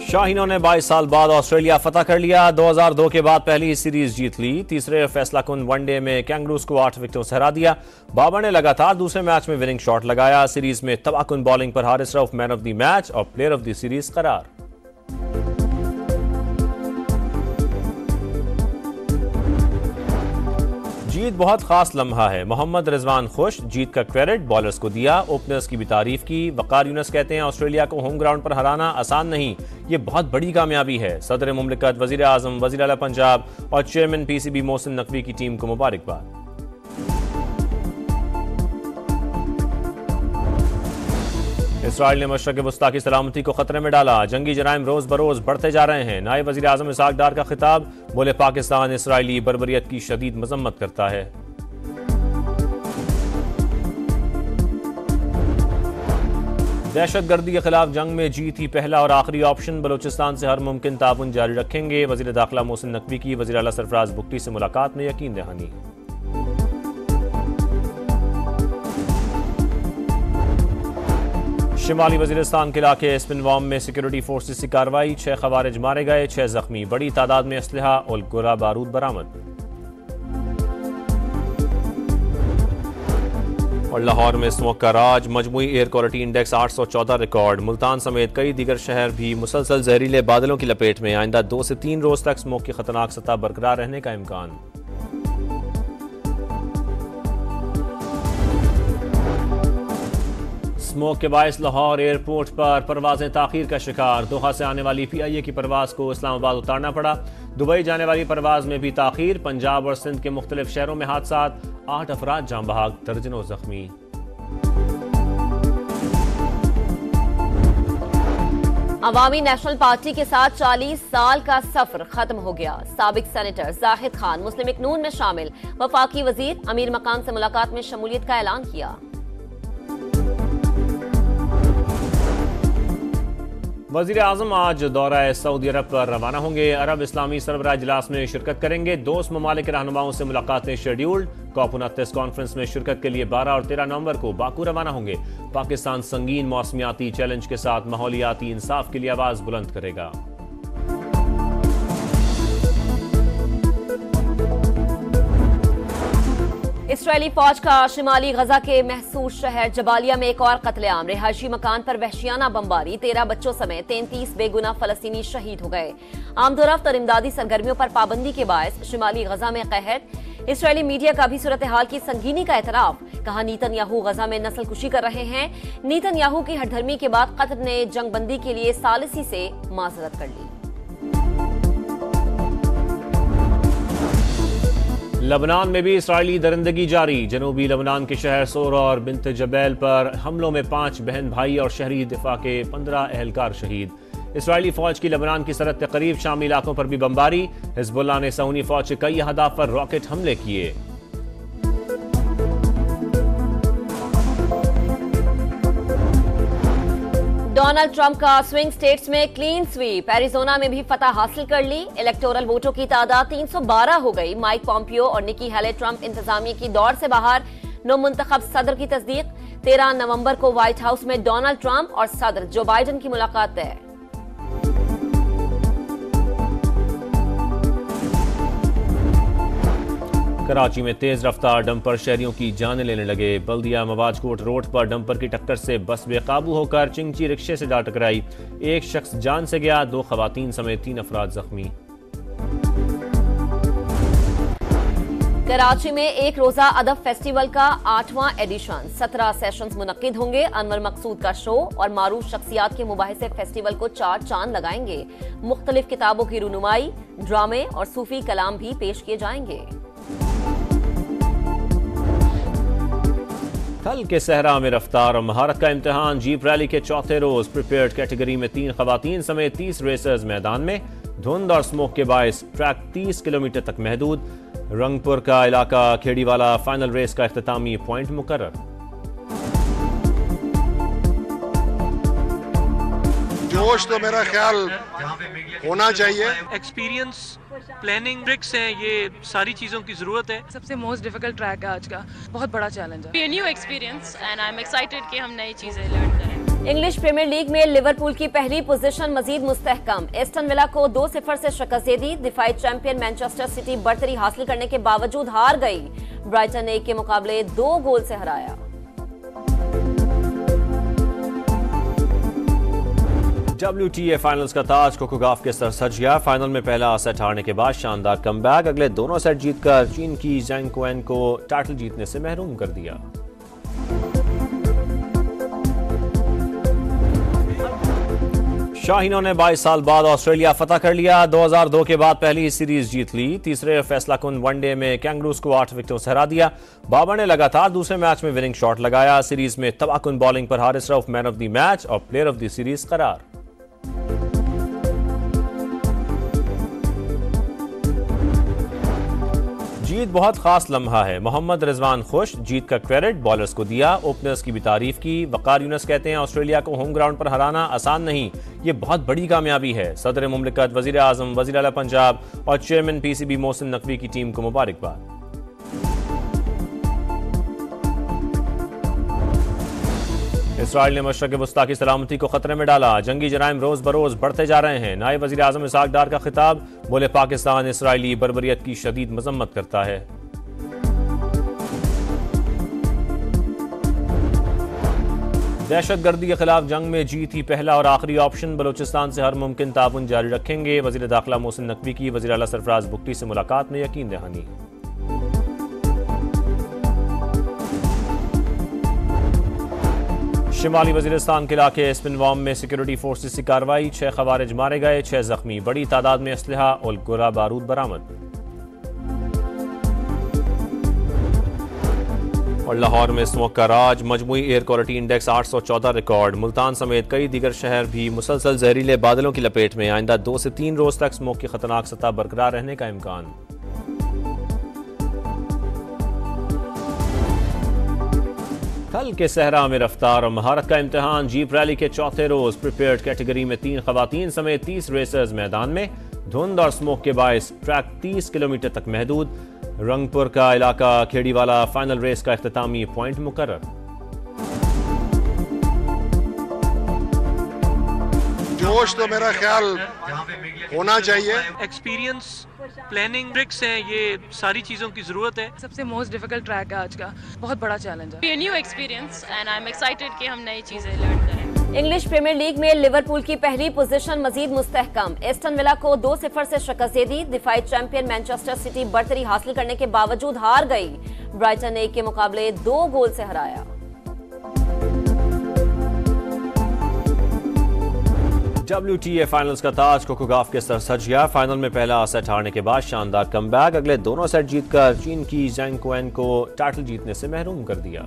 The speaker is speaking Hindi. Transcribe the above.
शाहीनों ने 22 साल बाद ऑस्ट्रेलिया फतह कर लिया। 2002 के बाद पहली सीरीज जीत ली। तीसरे फैसलाकुन वनडे में कैंगरूज को 8 विकेटों से हरा दिया। बाबर ने लगातार दूसरे मैच में विनिंग शॉट लगाया। सीरीज में तबाहकुन बॉलिंग पर Haris Rauf man of the match और प्लेयर ऑफ द सीरीज करार। जीत बहुत खास लम्हा है। मोहम्मद रिजवान खुश, जीत का क्रेडिट बॉलर्स को दिया, ओपनर्स की भी तारीफ की। वकार यूनुस कहते हैं ऑस्ट्रेलिया को होम ग्राउंड पर हराना आसान नहीं, ये बहुत बड़ी कामयाबी है। सदर मुमलिकत, वजीर आजम, वजीर आला पंजाब और चेयरमैन पीसीबी मोहसिन नकवी की टीम को मुबारकबाद। इसराइल ने मशरक़ वस्ता की सलामती को खतरे में डाला। जंगी जराइम रोज बरोज बढ़ते जा रहे हैं। नायब वज़ीर आज़म इसहाक डार का खिताब, बोले पाकिस्तान इसराइली बर्बरियत की शदीद मजम्मत करता है। दहशतगर्दी के खिलाफ जंग में जीत ही पहला और आखिरी ऑप्शन। बलोचिस्तान से हर मुमकिन ताउन जारी रखेंगे। वज़ीर दाखिला मोहसिन नकवी की वज़ीर आला सरफराज बुगटी से मुलाकात में यकीन दहानी। शिमाली वजीरिस्तान के इलाके स्पिनवाम में सिक्योरिटी फोर्सेस की कार्रवाई। 6 खवारिज मारे गए, 6 जख्मी। बड़ी तादाद में असलहा और गोला बारूद बरामद। और लाहौर में स्मोक का राज। मजमूई air quality index 814 record. Multan समेत कई दीगर शहर भी मुसलसल जहरीले बादलों की लपेट में। आइंदा 2 से 3 रोज तक स्मोक की खतरनाक सतह बरकरार रहने का इम्कान। स्मोक के बायस लाहौर एयरपोर्ट पर परवाजें ताखीर का शिकार। दोहा से आने वाली PIA की परवाज को इस्लामाबाद उतारना पड़ा। दुबई जाने वाली परवाज में भी ताखीर। पंजाब और सिंध के मुख्तलिफ शहरों में हादसात। 8 अफराद जान बहक, दर्जनों जख्मी। अवामी नेशनल पार्टी के साथ 40 साल का सफर खत्म हो गया। साबिक सेनेटर जाहिद खान मुस्लिम लीग नून में शामिल। वफाकी वजीर अमीर मकान से मुलाकात में शमूलियत का ऐलान किया। वज़ीर आज़म आज दौरा सऊदी अरब पर रवाना होंगे। अरब इस्लामी सरबराह इजलास में शिरकत करेंगे। दोस्त ममालिक रहनुमाओं से मुलाकातें शेड्यूल्ड। COP29 कॉन्फ्रेंस में शिरकत के लिए 12 और 13 नवंबर को बाकू रवाना होंगे। पाकिस्तान संगीन मौसमियाती चैलेंज के साथ माहौलियाती इंसाफ के लिए आवाज बुलंद करेगा। इसराइली फौज का शिमाली गजा के महसूस शहर जबालिया में एक और कत्लेआम। रिहायशी मकान पर वहशियाना बमबारी। 13 बच्चों समेत 33 बेगुनाह फलस्तीनी शहीद हो गए। आमदोरफ्त और इमदादी सरगर्मियों पर पाबंदी के बायस शिमाली गजा में कहर। इसराइली मीडिया का भी सूरत हाल की संगीनी का एतराफ। कहा नीतनयाहू गजा में नस्ल कुशी कर रहे हैं। नीतनयाहू की हठधर्मी के बाद कतर ने जंगबंदी के लिए सालिसी से माजरत कर ली। लबनान में भी इसराइली दरिंदगी जारी। जनूबी लबनान के शहर सोरा और बिन्त जबैल पर हमलों में 5 बहन भाई और शहरी दिफा के 15 एहलकार शहीद। इसराइली फौज की लबनान की सरहद के करीब शामी इलाकों पर भी बमबारी। हिजबुल्लाह ने सऊदी फौज के कई अहदाफ पर रॉकेट हमले किए। डोनाल्ड ट्रंप का स्विंग स्टेट्स में क्लीन स्वीप। एरिजोना में भी फतह हासिल कर ली। इलेक्टोरल वोटों की तादाद 312 हो गई। माइक पॉम्पियो और निकी हेले ट्रंप इंतजामिया की दौड़ से बाहर। नो मुंतखब सदर की तस्दीक। 13 नवंबर को व्हाइट हाउस में डोनाल्ड ट्रंप और सदर जो बाइडन की मुलाकात तय। कराची में तेज रफ्तार डंपर शहरियों की जान लेने लगे। बल्दिया मवाजकोट रोड पर डंपर की टक्कर से बस बेकाबू होकर चिंची रिक्शे से जा टकराई। एक शख्स जान से गया, 2 खवातीन समेत 3 अफराद जख्मी। कराची में एक रोजा अदब फेस्टिवल का 8वां एडिशन। 17 सेशंस मुनक्किद होंगे। अनवर मकसूद का शो और मारूफ शख्सियात के मुबाहिसे फेस्टिवल को 4 चांद लगाएंगे। मुख्तलिफ किताबों की रुनुमाई, ड्रामे और सूफी कलाम भी पेश किए जाएंगे। कल के सहरा में रफ्तार और महारत का इम्तिहान। जीप रैली के चौथे रोज प्रिपेयर्ड कैटेगरी में 3 खवातीन समेत 30 रेसर्स मैदान में। धुंध और स्मोक के बायस ट्रैक 30 किलोमीटर तक महदूद। रंगपुर का इलाका खेड़ीवाला फाइनल रेस का इख्तितामी पॉइंट मुकर्रर। जोश तो मेरा ख्याल होना चाहिए। एक्सपीरियंस, प्लानिंग, ट्रिक्स हैं, ये सारी चीज़ों की ज़रूरत है। सबसे मोस्ट डिफिकल्ट ट्रैक है आज का, बहुत बड़ा चैलेंज है। New experience and I am excited कि हम नई चीज़ें लर्न करें। इंग्लिश प्रीमियर लीग में लिवरपूल की पहली पोजीशन मजीद मुस्तहकम। एस्टन विला को 2-0 से शिकस्त दे दी। दिफाई चैंपियन मैनचेस्टर सिटी बरतरी हासिल करने के बावजूद हार गई। ब्राइटन ने 1 के मुकाबले 2 गोल से हराया। WTA फाइनल्स का ताज कोको गॉफ के सर सज गया। फाइनल में पहला सेट हारने के बाद शानदार कमबैक। अगले दोनों सेट जीतकर चीन की जैंग कुएन को टाइटल जीतने से महरूम कर दिया। शाहीनों ने 22 साल बाद ऑस्ट्रेलिया फतह कर लिया। 2002 के बाद पहली सीरीज जीत ली। तीसरे फैसलाकुन वनडे में कैंगरूज को 8 विकेटों से हरा दिया। बाबर ने लगातार दूसरे मैच में विनिंग शॉट लगाया। सीरीज में तबाहकुन बॉलिंग पर Haris Rauf man of the match और प्लेयर ऑफ द सीरीज करार। जीत बहुत खास लम्हा है। मोहम्मद रिजवान खुश। जीत का क्रेडिट बॉलर्स को दिया। ओपनर्स की भी तारीफ की। वकार यूनुस कहते हैं ऑस्ट्रेलिया को होम ग्राउंड पर हराना आसान नहीं, ये बहुत बड़ी कामयाबी है। सदर मुमलिकत, वजीर आजम, वजीर आला पंजाब और चेयरमैन PCB मोहसिन नकवी की टीम को मुबारकबाद। इसराइल ने मशरक़ वस्ता की सलामती को खतरे में डाला। जंगी जराइम रोज बरोज बढ़ते जा रहे हैं। नायब वज़ीर आज़म इसहाक डार का खिताब। बोले पाकिस्तान इसराइली बर्बरियत की शदीद मजम्मत करता है। दहशतगर्दी के खिलाफ जंग में जीत ही पहला और आखिरी ऑप्शन। बलोचिस्तान से हर मुमकिन ताउन जारी रखेंगे। वज़ीर दाखिला मोहसिन नकवी की वज़ीर आला सरफराज बुगटी से मुलाकात में यकीन दहानी। शिमाली वजीरिस्तान के इलाके स्पिनवाम में सिक्योरिटी फोर्सेस की कार्रवाई। 6 खवारिज मारे गए, 6 जख्मी। बड़ी तादाद में असलहा और गोला बारूद बरामद। और लाहौर में स्मोक का राज। मजमुई air quality index 814 record. Multan समेत कई दीगर शहर भी मुसलसल जहरीले बादलों की लपेट में। आइंदा 2 से 3 रोज तक स्मोक की खतरनाक सतह बरकरार रहने का इम्कान। कल के सहरा में रफ्तार और महारत का इम्तिहान। जीप रैली के चौथे रोज प्रिपेयर्ड कैटेगरी में 3 खवातीन समेत 30 रेसर्स मैदान में। धुंध और स्मोक के बायस ट्रैक 30 किलोमीटर तक महदूद। रंगपुर का इलाका खेड़ीवाला फाइनल रेस का इख्तितामी पॉइंट मुकर्रर। जोश तो मेरा ख्याल होना चाहिए। एक्सपीरियंस, प्लानिंग, ट्रिक्स हैं, ये सारी चीज़ों की ज़रूरत है। सबसे मोस्ट डिफिकल्ट ट्रैक है आज का, बहुत बड़ा चैलेंज है। New experience and I am excited कि हम नई चीजें लर्न करें। इंग्लिश प्रीमियर लीग में लिवरपूल की पहली पोजीशन मजीद मुस्तहकम। एस्टन विला को 2-0 से शिकस्त दे दी। दिफाई चैंपियन मैनचेस्टर सिटी बरतरी हासिल करने के बावजूद हार गई। ब्राइटन ने 1 के मुकाबले 2 गोल से हराया। WTA फाइनल्स का ताज कोको गॉफ के सर सज गया। फाइनल में पहला सेट हारने के बाद शानदार कमबैक। अगले दोनों सेट जीतकर चीन की जैंग कुएन को टाइटल जीतने से महरूम कर दिया।